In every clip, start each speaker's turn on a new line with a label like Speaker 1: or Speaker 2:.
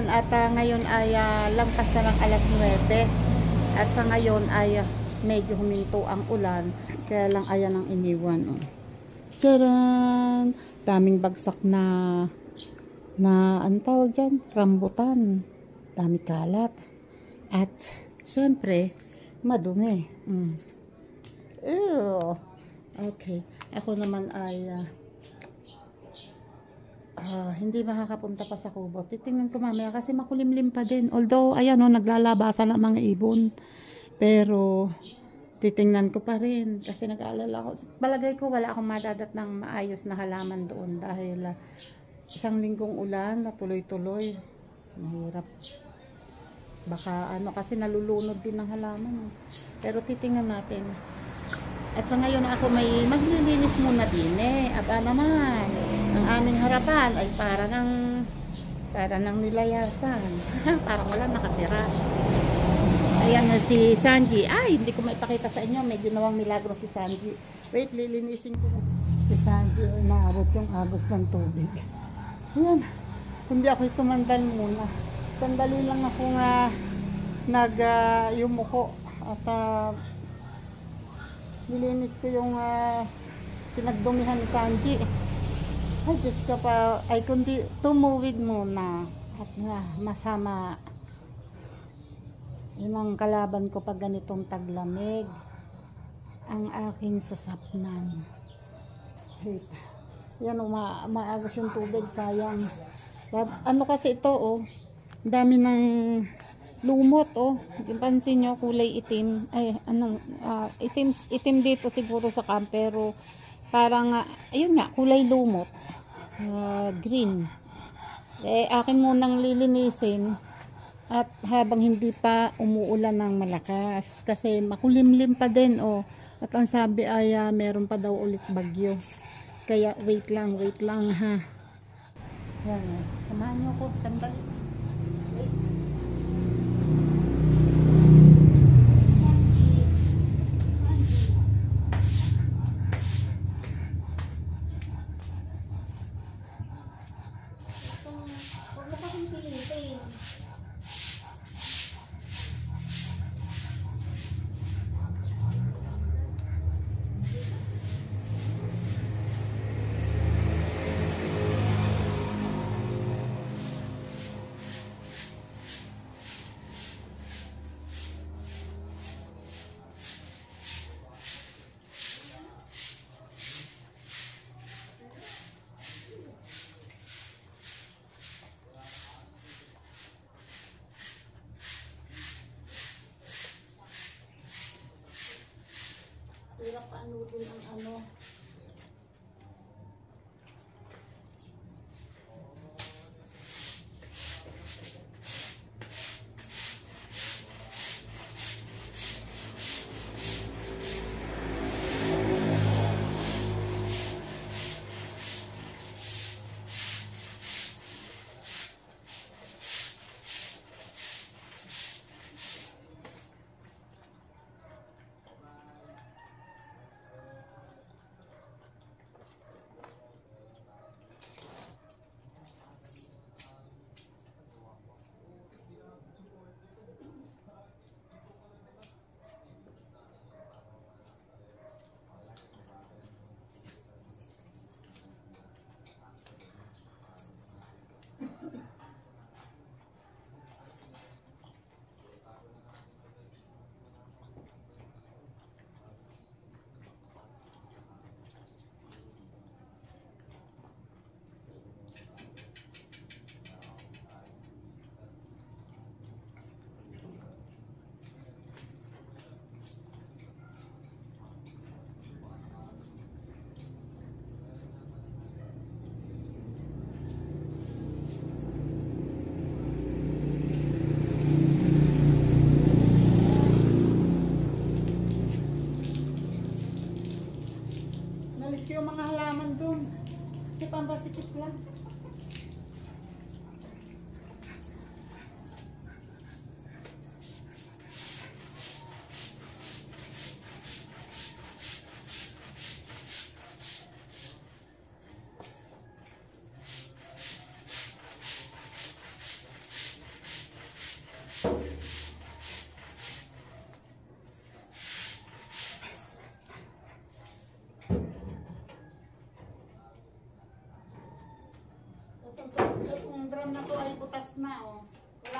Speaker 1: umulan at ngayon ay lampas na ng alas 9 at sa ngayon ay medyo huminto ang ulan, kaya lang ayan ang iniwan. Oh. Tcharan! Daming bagsak na ano tawag dyan? Rambutan. Dami kalat. At syempre, madumi. Ew. Okay. Ako naman ay hindi makakapunta pa sa kubo. Titingnan ko mamaya kasi makulimlim pa din. Although, ayan o, naglalabasan ang mga ibon. Pero, titingnan ko pa rin kasi nag-aalala ko. Palagay ko wala akong madadat ng maayos na halaman doon dahil isang linggong ulan na tuloy-tuloy. Mahirap. Baka ano kasi nalulunod din ng halaman. Pero titingnan natin. At sa ngayon ako may maglilinis muna din Aba naman, ang aming harapan ay para ng nilayasan. Parang wala nakatira. Ayan na si Sanji. Ay, hindi ko maipakita sa inyo. May ginawang milagro si Sanji. Wait, lilinisin ko. Si Sanji, naabot yung agos ng tubig. Ayan. Hindi ako sumandal muna. Sandali lang ako yumuko. At nilinis ko yung pinagdumihan ni Sanji. Ay, Diyos ka pa. Ay, kundi tumuwid muna. At masama. Yun ang kalaban ko pag ganitong taglamig. Ang aking sasapnan. Wait. Yan o, maagos yung tubig. Sayang. Ano kasi ito o. Dami ng lumot o. Pansin nyo, kulay itim. Ay, itim dito siguro sa camp. Pero parang, ayun nga, kulay lumot. Green. Akin munang lilinisin. At habang hindi pa umuulan ng malakas kasi makulimlim pa din at ang sabi ay meron pa daw ulit bagyo, kaya wait lang ha. Yan, samahan nyo ko sandali. Hirap paanudin ang ano.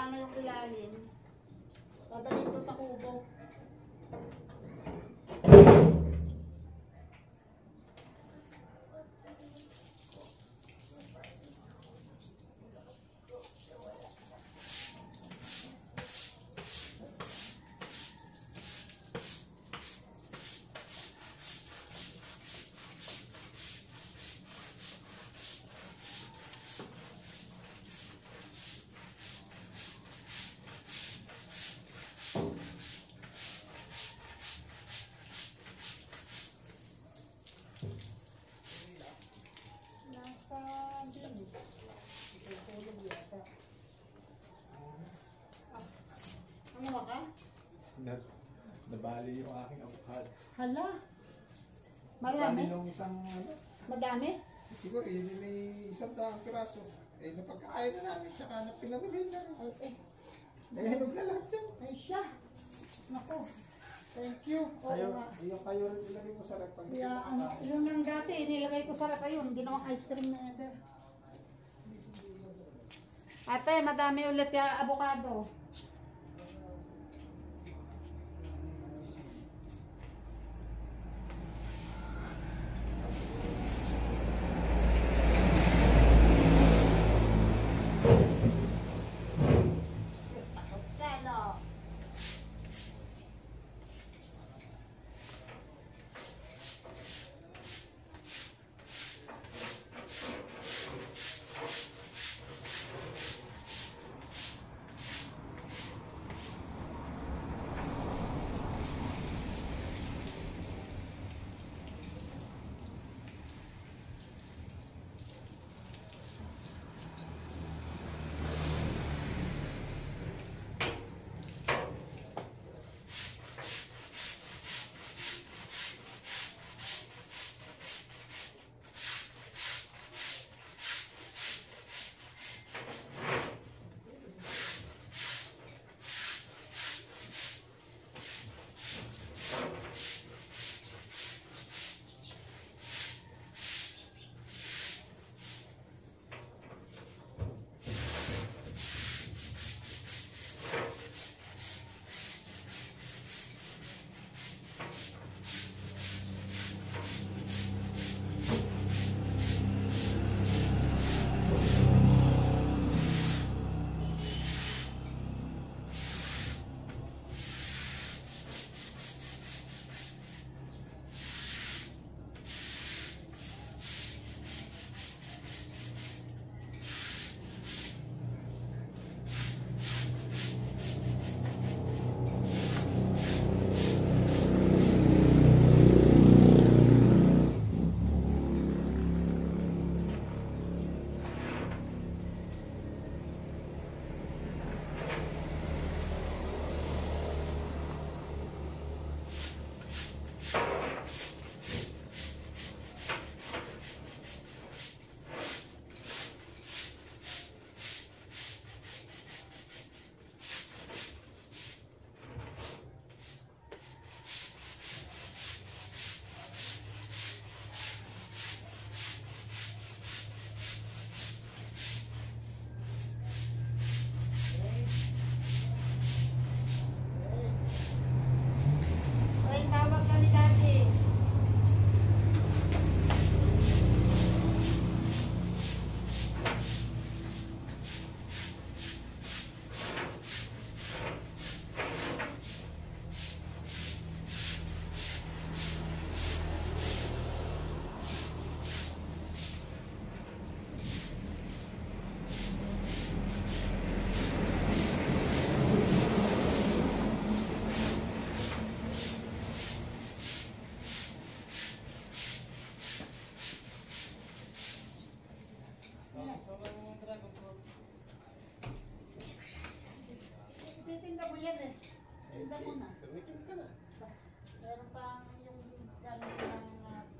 Speaker 1: plano yung ilalim. Dadalhin ko sa kubo. Ano ka?
Speaker 2: Nabali yung aking avocado.
Speaker 1: Hala. Marami?
Speaker 2: Nung isang
Speaker 1: Madami?
Speaker 2: siguro may 100 piraso. Eh, napagkakain na namin, tsaka na pinamili na.
Speaker 1: Ay,
Speaker 2: Nahinog na lahat yan.
Speaker 1: ay siya. Nako. Thank you. Oo
Speaker 2: Kayo,
Speaker 1: nga.
Speaker 2: yung kayo rin ilagay mo sa rep pag hindi
Speaker 1: Kaya ano,
Speaker 2: nakakain.
Speaker 1: yung nang dati, nilagay ko sa rep ayun, ginawang ice cream na ito. Ate, madami ulit yung avocado. Avocado. Titinda ko yan eh. Tinda ko na.
Speaker 2: Tumitin ka na.
Speaker 1: Meron pa yung galing ng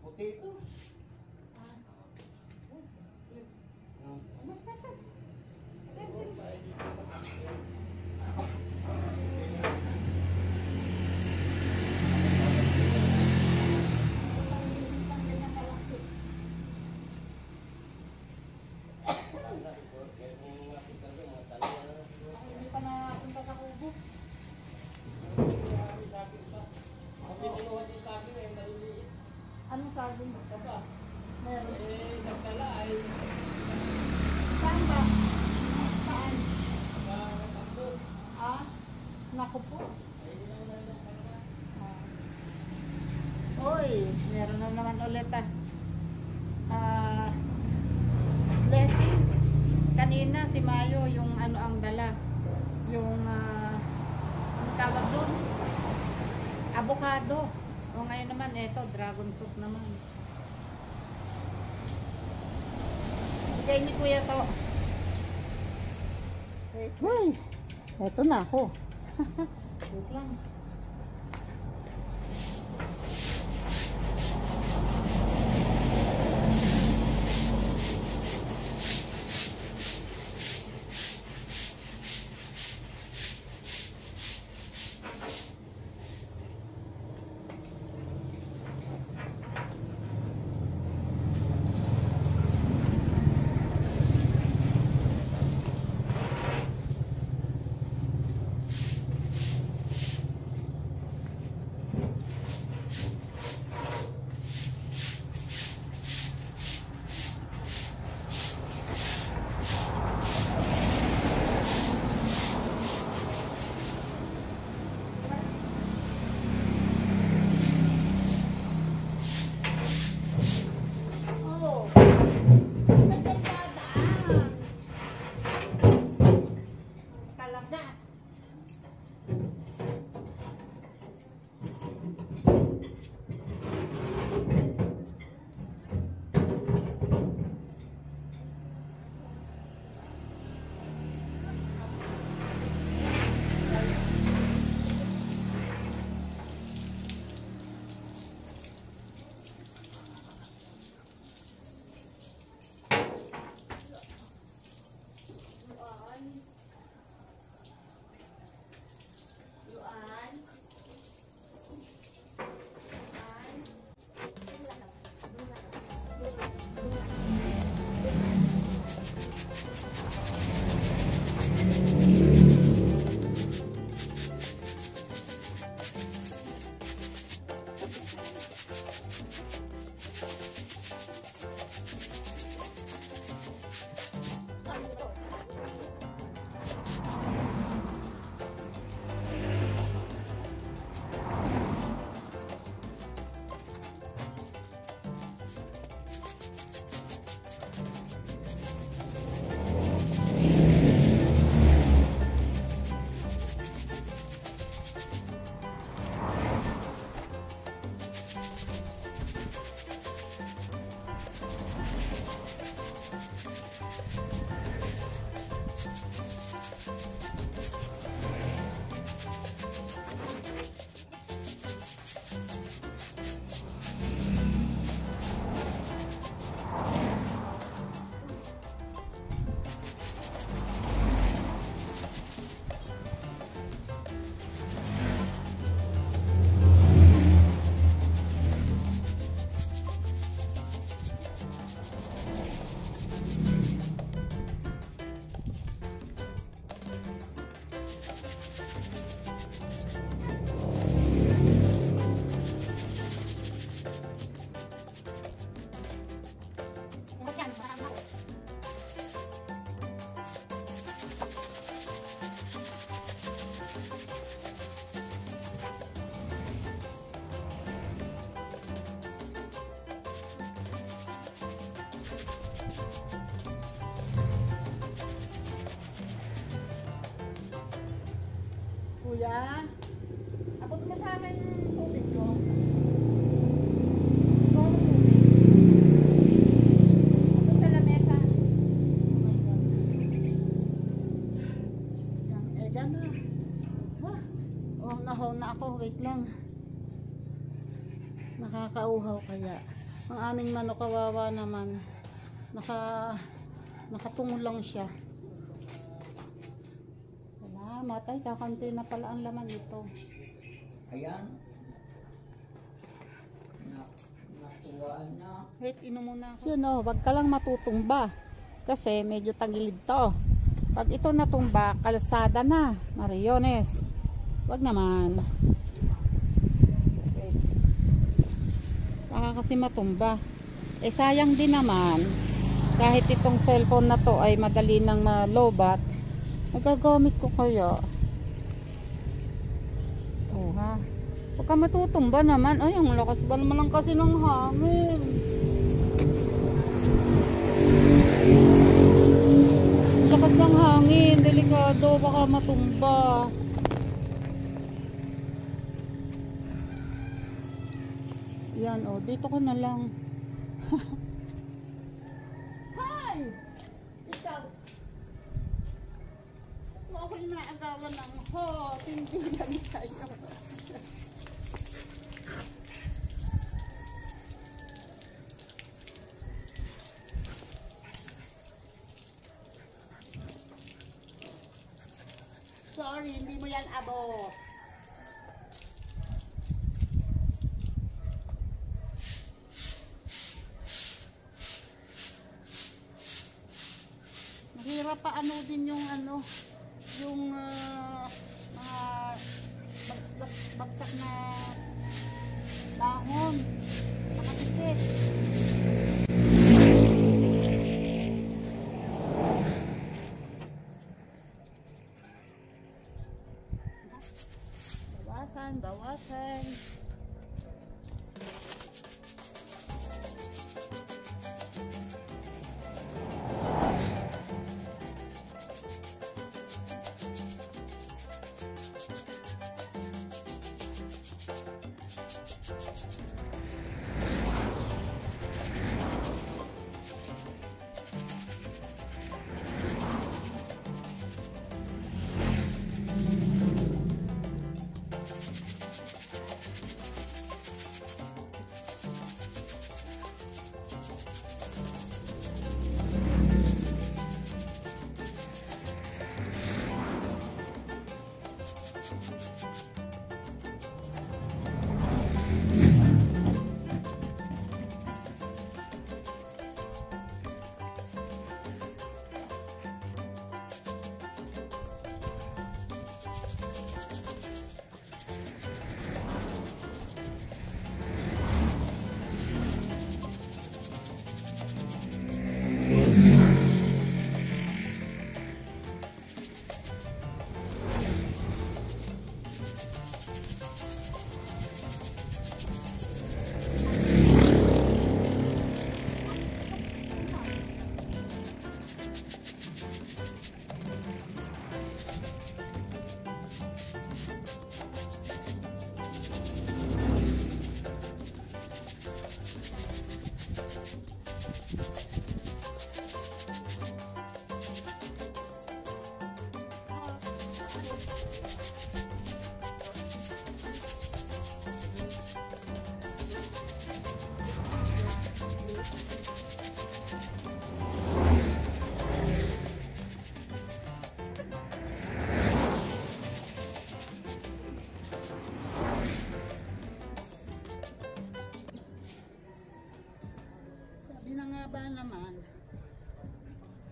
Speaker 2: Potato.
Speaker 1: Hindi pa Naku po. Uy, meron na naman ulit blessings. Kanina si Mayo yung ano ang dala. Yung ano tawag doon? Avocado. O ngayon naman eto, dragon fruit naman. Bigay ni Kuya to. Uy, eto na ako. Wait lang. Kuya, abot mo sa akin yung tubig ko. Ito ang tubig. Abot sa lamesa. Oh my God. Yang ega na. Oh, nahaw na ako. Wait lang. Nakakauhaw kaya. Ang aming manok kawawa naman. Nakatungo lang siya. Matay, kakanti na pala ang laman ito.
Speaker 3: Ayan. Nakuha na.
Speaker 1: Wait, inom muna ako. Yun o, wag ka lang matutumba. Kasi medyo tagilid to. Pag ito natumba, kalsada na. Mariones. Wag naman. Wait. Baka kasi matumba. Eh sayang din naman. Kahit itong cellphone na to ay madali nang malobat. Nagagamit ko kaya. Huwag ka matutumba naman. Ay, ang lakas ba naman lang kasi ng hangin. Lakas ng hangin. Delikado. Baka matumba. Yan, oh. Dito ka na lang. Hi! Ikaw. Kung ako inaagawan ng hot, hindi lang tayo. Sorry, hindi mo yan abot. Mahirap pa ano din yung ano, yung mga bagsak na dahon. Makadikit. Bawasan.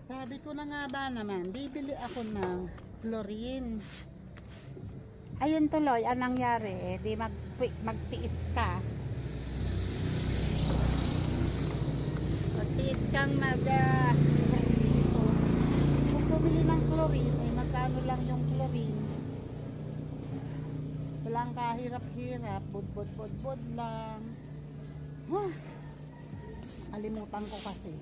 Speaker 1: Sabi ko na nga ba naman, bibili ako ng chlorine. Ayun tuloy, anong nangyari? Di magtiis ka. Magtiis kang kung bumili ng chlorine, eh magkano lang yung chlorine? Walang kahirap-hirap, budbud lang. Kalimutan ko kasi.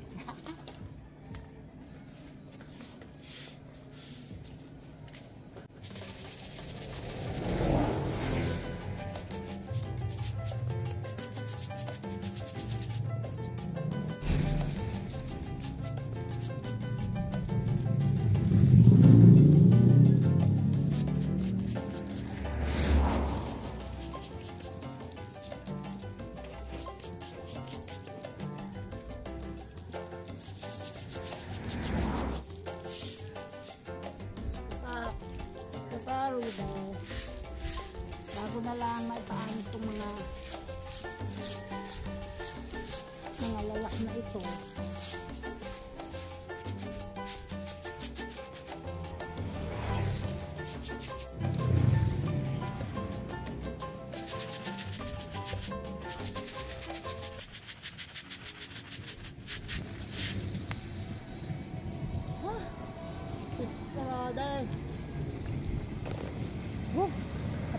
Speaker 1: Bago na lang maipaano itong mga lalak na ito.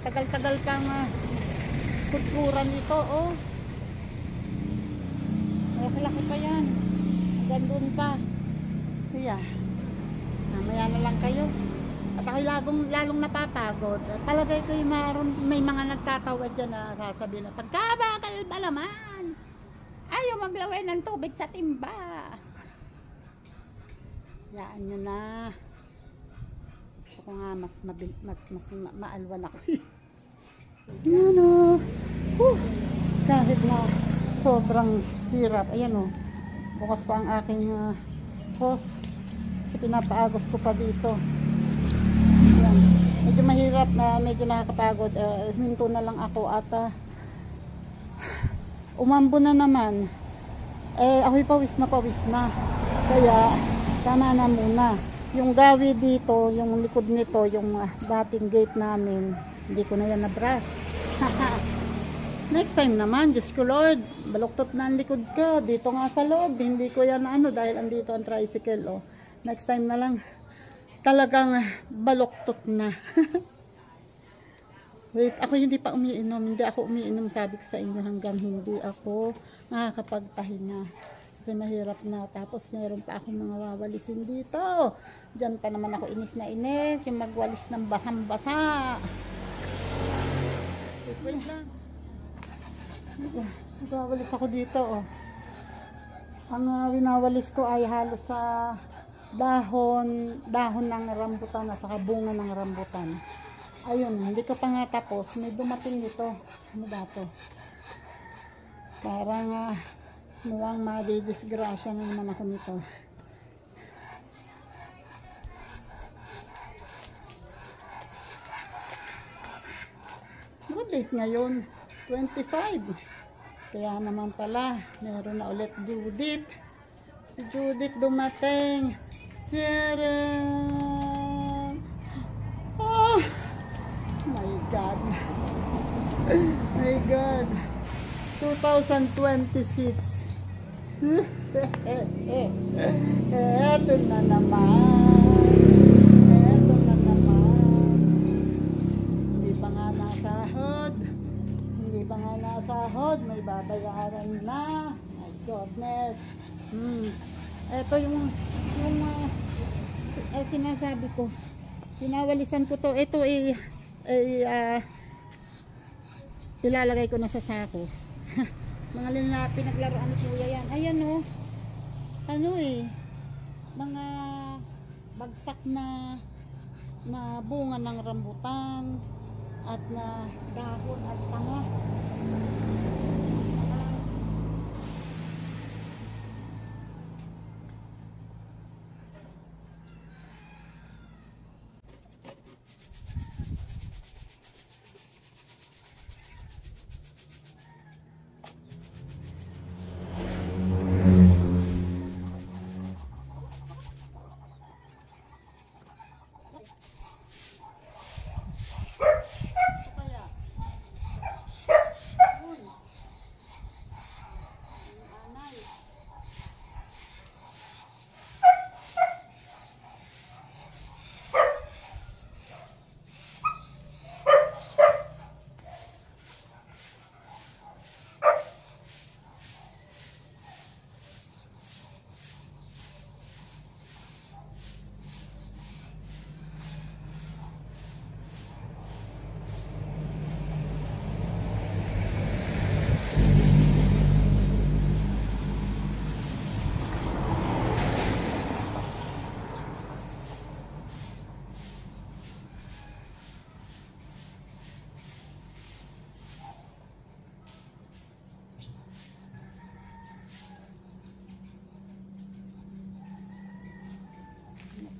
Speaker 1: Matagal-tagal kang kulturan nito, oh. Laki pa yan. Hanggang doon pa. Kaya, mamaya na lang kayo. At ako'y lalong napapagod. Palagay ko yung may mga nagtatawa dyan na sasabihin na, pagkabakal ba naman? Ayaw maglaway ng tubig sa timba. Yaan nyo na. Gusto ko nga mas maalwan ako. Yan o. Kahit na sobrang hirap. Ayan o. Bukas pa ang aking hose. Kasi pinapaagos ko pa dito. Ayan. Medyo mahirap na medyo nakakapagod. Hinto na lang ako at umambo na naman. Ako'y pawis na. Kaya tama na muna. Yung gawi dito, yung likod nito, yung dating gate namin, hindi ko na yan na-brush. Next time naman, Diyos ko Lord, baluktot na ang likod ko. Dito nga sa loob, hindi ko yan dahil andito ang tricycle. Oh. Next time na lang, talagang baluktot na. Wait, ako hindi pa umiinom. Hindi ako umiinom, sabi ko sa inyo, hanggang hindi ako nakakapagpahinga. Kasi mahirap na. Tapos meron pa akong mga wawalisin dito. Diyan pa naman ako inis na inis. Yung magwalis ng basang-basa. Wait lang. Magwawalis ako dito. Oh. Ang winawalis ko ay halos sa dahon ng rambutan at saka bunga ng rambutan. Ayun, hindi ko pa nga tapos. May dumating dito. Ano ba ito? Parang mukhang madidisgrasya na naman ako nito. Ano date ngayon? 25. Kaya naman pala, meron na ulit Judith. Si Judith dumating. Tcharam! Oh! My God. My God. 2026. Eto na naman. Hindi pa nga nasahod. May babayaran na. My goodness. Eto yung sinasabi ko. Pinawalisan ko to. Ito ilalagay ko na sa sako. Mga pinaglaruan ni Kuya yan. Ayan o. Mga bagsak na bunga ng rambutan at na dahon at sanga.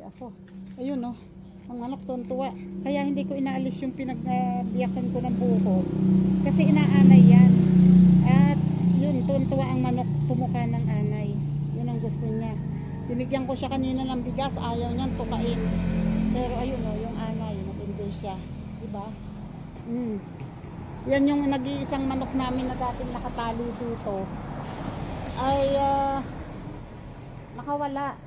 Speaker 1: Ako. Ayun no. Ang manok tuntua. Kaya hindi ko inaalis yung pinagbiyakan ko ng buko. Kasi inaanay yan. At yun, tuntua ang manok tumuka ng anay. Yun ang gusto niya. Binigyan ko siya kanina ng bigas. Ayaw niyan tukain. Pero ayun no, yung anay. Nag-enjoy siya. Diba? Yan yung nag-iisang manok namin na dating nakatali dito. Ay nakawala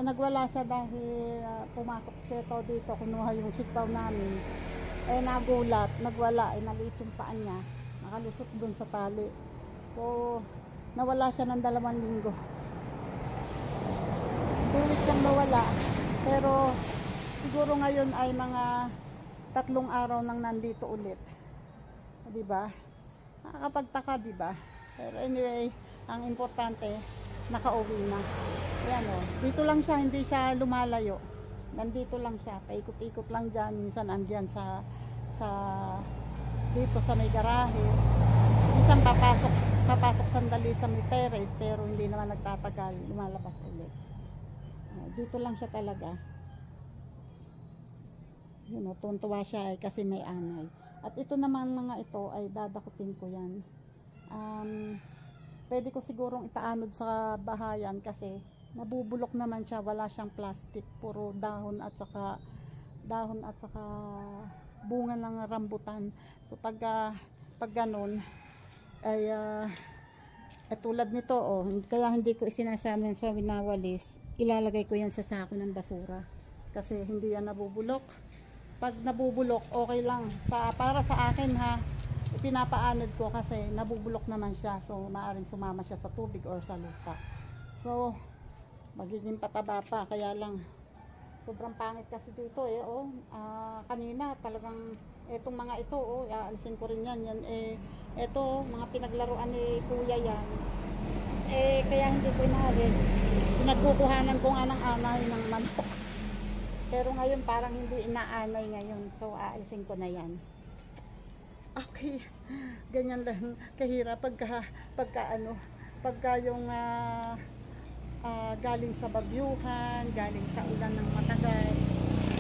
Speaker 1: nagwala siya dahil pumasok siya dito, kinuha yung sitaw namin, nagulat, nagwala, naliit yung paan niya, nakalusot dun sa tali. So, nawala siya ng 2 linggo. 2 weeks siyang nawala. Pero, siguro ngayon ay mga 3 araw nang nandito ulit. Diba? Nakakapagtaka, diba? Pero anyway, ang importante, nakauwi na. Ayan o. Dito lang siya, hindi siya lumalayo. Nandito lang siya. Paikot-ikot lang dyan. Minsan andyan sa dito sa may garahe. Minsan papasok sandali sa may terrace, pero hindi naman nagtatagal. Lumalabas ulit. Dito lang siya talaga. Yun o, tuntua siya kasi may anay. At ito naman mga ito ay dadakutin ko yan. Pwede ko sigurong ipaanod sa bahayan kasi nabubulok naman siya, wala siyang plastic, puro dahon at saka bunga ng rambutan. So pag ganun ay tulad nito kaya hindi ko isinasama sa winawalis, ilalagay ko yan sa sako ng basura kasi hindi yan nabubulok. Pag nabubulok, okay lang. Para sa akin ha, pinapaanod ko kasi nabubulok naman siya. So, maaaring sumama siya sa tubig or sa lupa. So, magiging pataba pa. Kaya lang, sobrang pangit kasi dito kanina talagang etong mga ito aalisin ko rin yan. Eto, mga pinaglaruan ni kuya yan. Kaya hindi ko inaalis. Pinagkukuhanan ko nga ng anay ng manok. Pero ngayon parang hindi inaanay ngayon. So aalisin ko na yan. Okay. Ganyan lang kahirap pagka yung galing sa bagyuhan, galing sa ulan ng matagal.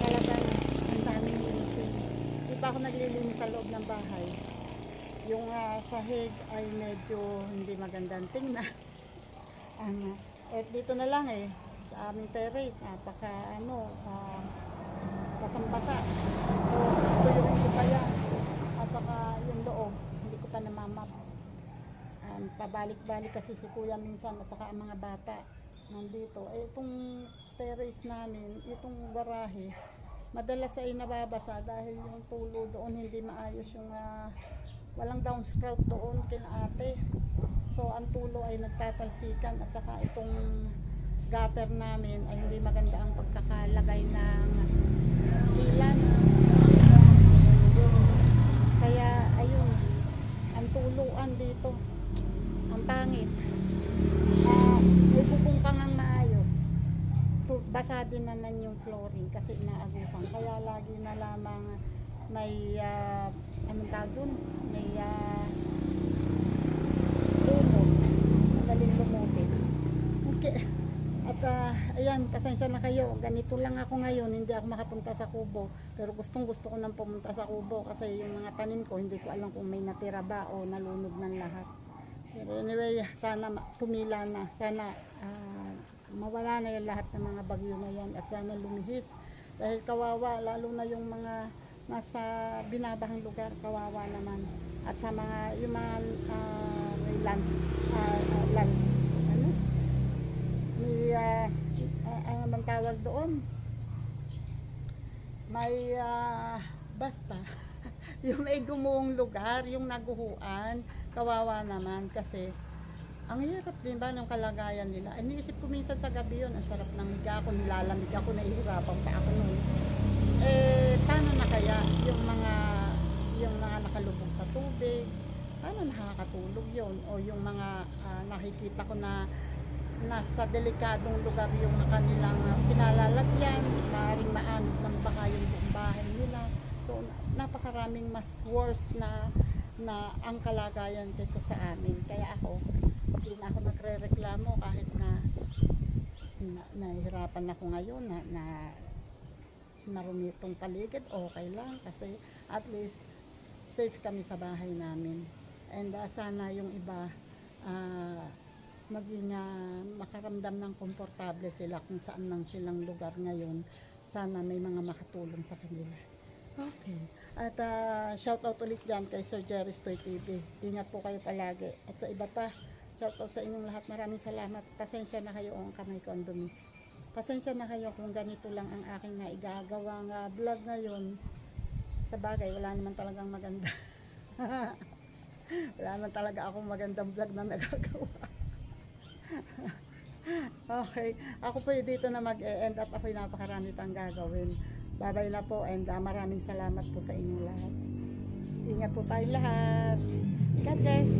Speaker 1: Talagang ang daming linisin. Di pa ako naglilinis sa loob ng bahay. Yung sahig ay medyo hindi magandang tingnan. Dito na lang sa aming terrace, basang-basa. So, tuyuin ko pa yan. At saka yung loob, hindi ko pa namamap. Pabalik-balik kasi si kuya minsan at saka ang mga bata nandito. Itong terrace namin, itong garahe, madalas ay nababasa dahil yung tulo doon hindi maayos yung walang downsprout doon kina ate. So, ang tulo ay nagtatalsikan at saka itong gutter namin ay hindi maganda ang pagkakalagay ng silan. Kaya ayun, ang tuluan dito ang pangit. May bubungkang ang maayos. Basa din naman yung flooring kasi inaagusan. Kaya lagi na lamang may anong tawag dun? May lumot. Magaling lumutin. Okay. At ayan, pasensya na kayo. Ganito lang ako ngayon. Hindi ako makapunta sa kubo. Pero gustong gusto ko nang pumunta sa kubo kasi yung mga tanim ko, hindi ko alam kung may natira ba o nalunod ng lahat. Pero anyway, sana tumila na. Sana mawala na yung lahat ng mga bagyo na yan. At sana lumihis. Dahil kawawa, lalo na yung mga nasa binabahang lugar, kawawa naman. At sa mga, yung mga may land, may tawag doon, may basta yung may gumuhong lugar, yung naguhuan, kawawa naman kasi ang hirap din ba ng kalagayan nila. Iniisip ko minsan sa gabi yun, ang sarap ng higa ako, nilalamig ako, nahihirapan pa ako noon. Paano na kaya yung mga nakalubog sa tubig, paano nakakatulog yun? O yung mga nakikita ko na nasa delikadong lugar yung kanilang pinalalagyan, maaaring maanod ng baka yung buong bahay nila. So napakaraming mas worse na ang kalagayan kaysa sa amin. Kaya ako, hindi na ako nagre-reklamo kahit na nahihirapan ako ngayon na marumi itong paligid, okay lang kasi at least safe kami sa bahay namin. And sana yung iba maging makaramdam ng komportable sila kung saan man silang lugar ngayon. Sana may mga makatulong sa kanila. Okay. At shout out ulit dyan kay Sir Jerry's Toy TV. Ingat po kayo palagi. At sa iba pa, shout out sa inyong lahat. Maraming salamat. Pasensya na kayo ang kamay ko ang dumi. Pasensya na kayo kung ganito lang ang aking naigagawang vlog ngayon. Sa bagay, wala naman talagang maganda. Wala naman talaga akong magandang vlog na nagagawa. Okay, ako po dito na mag-e-end at ako'y napakarami pang gagawin. Bye-bye na po and maraming salamat po sa inyong lahat. Ingat po tayong lahat. God bless.